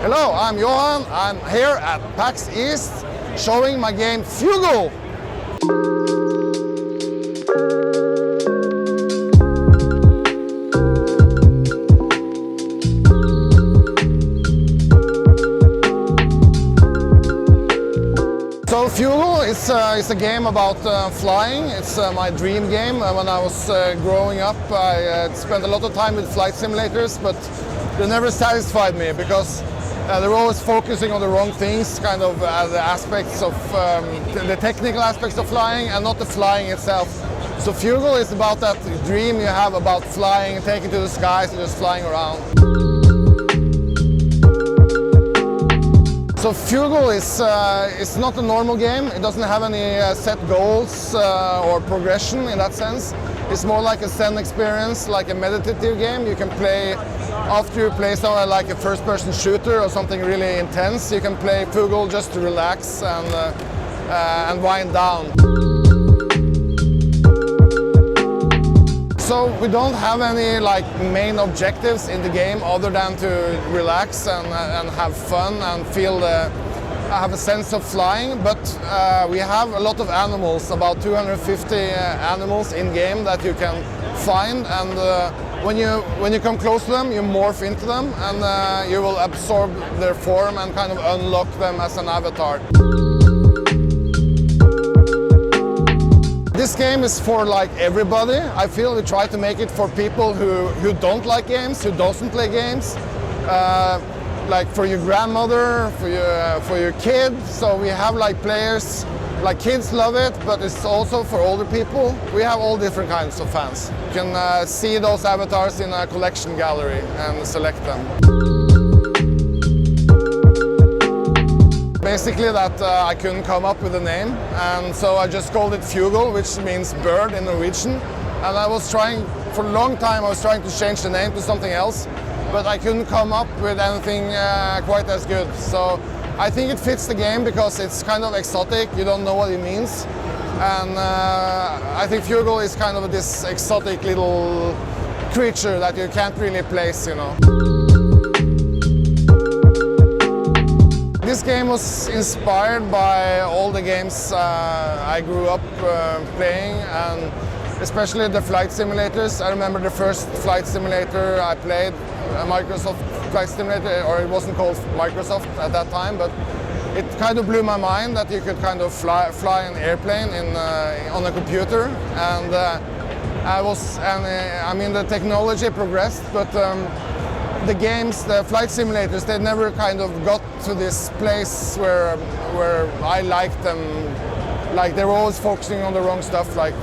Hello, I'm Johan. I'm here at PAX East showing my game Fugl. So Fugl is a game about flying. It's my dream game. When I was growing up, I spent a lot of time with flight simulators, but they never satisfied me because they're always focusing on the wrong things, kind of the aspects of the technical aspects of flying and not the flying itself. So Fugl is about that dream you have about flying, taking to the skies and just flying around. So Fugl is not a normal game. It doesn't have any set goals or progression in that sense. It's more like a Zen experience, like a meditative game. You can play, after you play something like a first-person shooter or something really intense, you can play Fugl just to relax and wind down. So we don't have any main objectives in the game other than to relax and have fun and have a sense of flying. But we have a lot of animals, about 250 animals in game that you can find, and when you come close to them, you morph into them, and you will absorb their form and kind of unlock them as an avatar. This game is for everybody. I feel we try to make it for people who don't like games, who doesn't play games, like for your grandmother, for your kid. So we have players, kids love it, but it's also for older people. We have all different kinds of fans. You can see those avatars in a collection gallery and select them. Basically that I couldn't come up with a name, and so I just called it Fugl, which means bird in Norwegian. And I was trying, for a long time, I was trying to change the name to something else, but I couldn't come up with anything quite as good. So I think it fits the game because it's kind of exotic, you don't know what it means. And I think Fugl is kind of this exotic little creature that you can't really place, you know. This game was inspired by all the games I grew up playing, and especially the flight simulators. I remember the first flight simulator I played, a Microsoft flight simulator, or it wasn't called Microsoft at that time, but it kind of blew my mind that you could kind of fly an airplane on a computer. And I mean the technology progressed, but the games, the flight simulators, they never kind of got to this place where I liked them. They were always focusing on the wrong stuff, like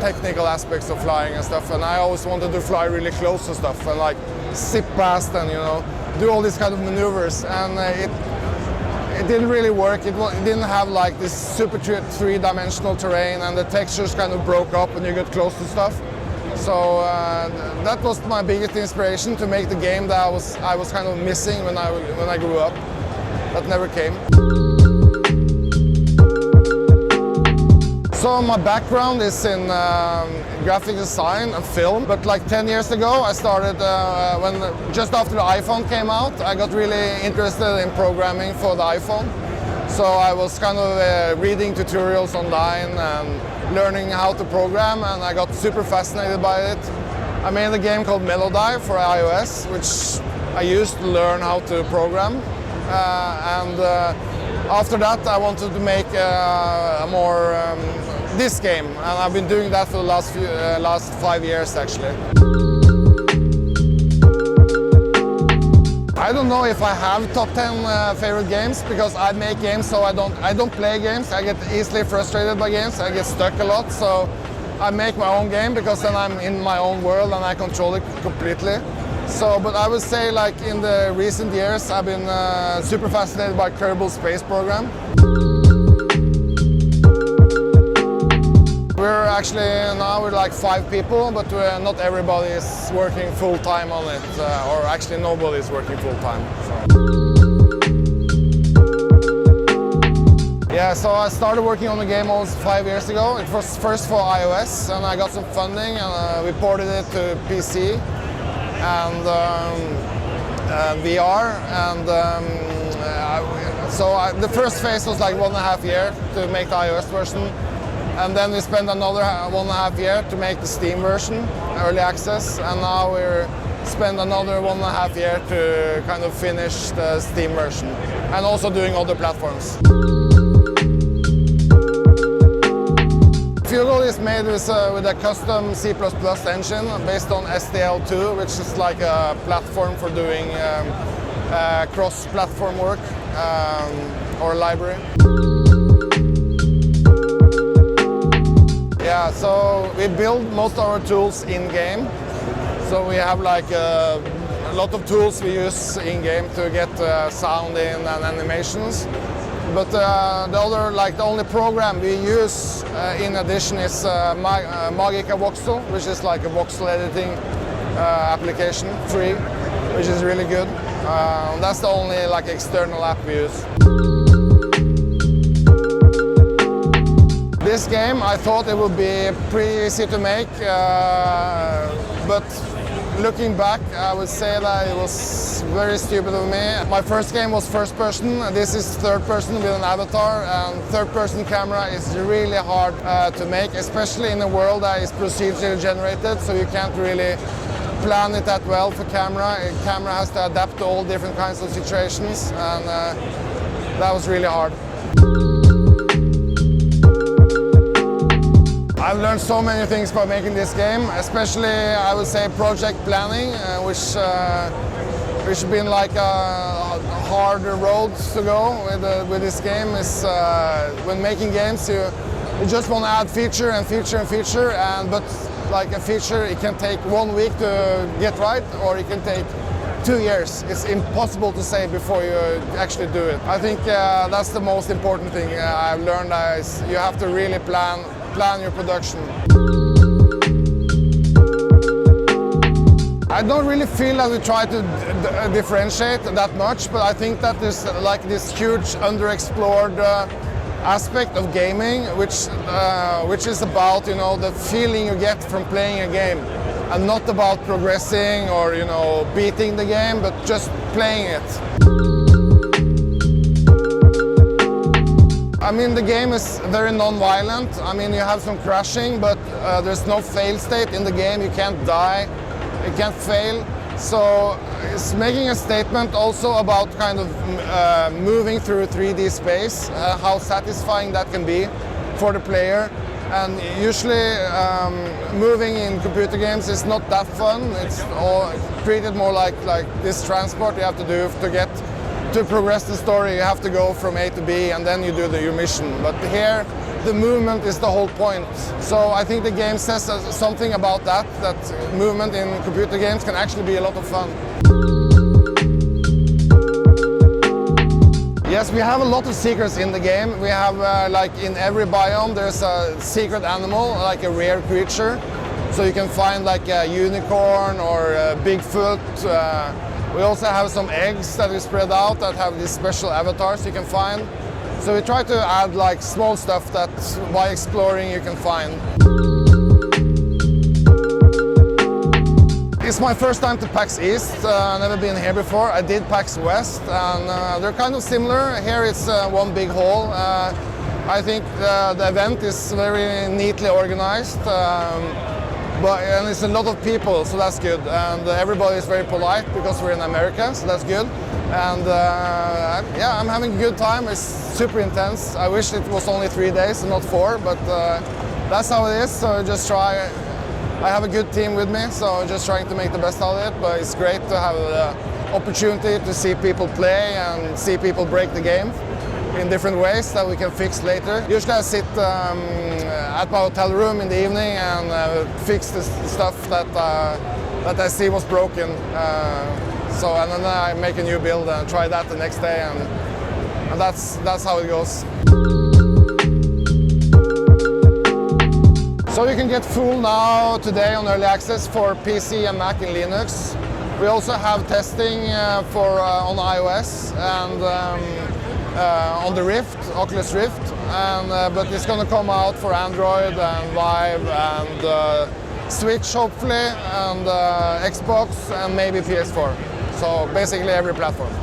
technical aspects of flying and stuff. And I always wanted to fly really close to stuff and zip past and do all these kind of maneuvers. And it didn't really work. It didn't have this super three-dimensional terrain, and the textures kind of broke up when you get close to stuff. So that was my biggest inspiration to make the game that I was kind of missing when I grew up. That never came. So my background is in graphic design and film, but 10 years ago I started, just after the iPhone came out, I got really interested in programming for the iPhone. So I was kind of reading tutorials online and learning how to program, and I got super fascinated by it. I made a game called Melody for iOS, which I used to learn how to program. After that I wanted to make this game, and I've been doing that for the last 5 years actually. I don't know if I have top 10 favorite games, because I make games, so I don't play games. I get easily frustrated by games. I get stuck a lot, so I make my own game because then I'm in my own world and I control it completely. So, but I would say in the recent years I've been super fascinated by Kerbal Space Program. We're actually now we're 5 people, but not everybody is working full time on it, or actually nobody is working full time. So. Yeah, so I started working on the game almost 5 years ago. It was first for iOS, and I got some funding and we ported it to PC. And VR, and the first phase was like 1.5 years to make the iOS version, and then we spent another 1.5 years to make the Steam version, early access, and now we're spend another 1.5 years to kind of finish the Steam version, and also doing other platforms. Fugl is made with a custom C++ engine based on SDL2, which is like a platform for doing cross-platform work, or library. Yeah, so we build most of our tools in-game. So we have like a lot of tools we use in-game to get sound in and animations. But the only program we use in addition is Magica Voxel, which is like a voxel editing application, free, which is really good. That's the only like external app we use. This game, I thought it would be pretty easy to make, but looking back, I would say that it was very stupid of me. My first game was first person, this is third person with an avatar, and third person camera is really hard to make, especially in a world that is procedurally generated, so you can't really plan it that well for camera. Camera has to adapt to all different kinds of situations, and that was really hard. I've learned so many things by making this game, especially I would say project planning, which has been like a harder road to go with this game. Is when making games, you just want to add feature and feature and feature, but like a feature, it can take 1 week to get right, or it can take 2 years. It's impossible to say before you actually do it. I think that's the most important thing I've learned, is you have to really plan your production. I don't really feel that we try to differentiate that much, but I think that there's like this huge underexplored aspect of gaming, which is about, you know, the feeling you get from playing a game, and not about progressing or, you know, beating the game, but just playing it. I mean, the game is very non-violent. I mean, you have some crashing, but there's no fail state in the game. You can't die, you can't fail. So it's making a statement also about kind of moving through 3D space, how satisfying that can be for the player. And usually moving in computer games is not that fun. It's all treated more like this transport you have to do to progress the story. You have to go from A to B, and then you do your mission. But here, the movement is the whole point. So I think the game says something about that movement in computer games can actually be a lot of fun. Yes, we have a lot of secrets in the game. We have, like in every biome, there's a secret animal, like a rare creature. So you can find like a unicorn or a Bigfoot. We also have some eggs that we spread out that have these special avatars you can find. So we try to add like small stuff that by exploring you can find. It's my first time to PAX East. Never been here before. I did PAX West, and they're kind of similar. Here it's one big hall. I think the event is very neatly organized. And it's a lot of people, so that's good. And everybody is very polite because we're in America, so that's good. And yeah, I'm having a good time. It's super intense. I wish it was only 3 days and not 4, but that's how it is. So just try. I have a good team with me, so just trying to make the best out of it. But it's great to have the opportunity to see people play and see people break the game in different ways that we can fix later. Usually I sit at my hotel room in the evening and fix the stuff that I see was broken. And then I make a new build and try that the next day, and that's how it goes. So you can get Fugl now today on early access for PC and Mac and Linux. We also have testing on iOS and on the Rift, Oculus Rift, but it's going to come out for Android and Vive and Switch hopefully, and Xbox and maybe PS4. So basically every platform.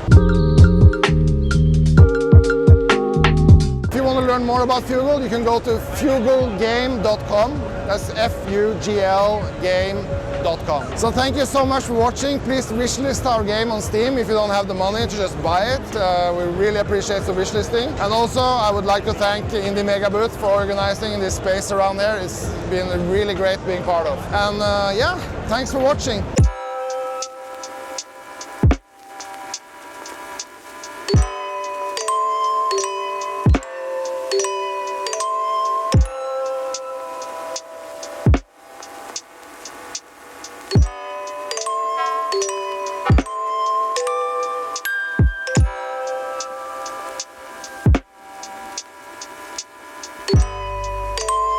If you want to learn more about Fugl, you can go to fuglgame.com. That's F-U-G-L game.com. So thank you so much for watching. Please wishlist our game on Steam if you don't have the money to just buy it. We really appreciate the wishlisting. And also I would like to thank Indie Mega Booth for organizing this space around there. It's been really great being part of. And yeah, thanks for watching.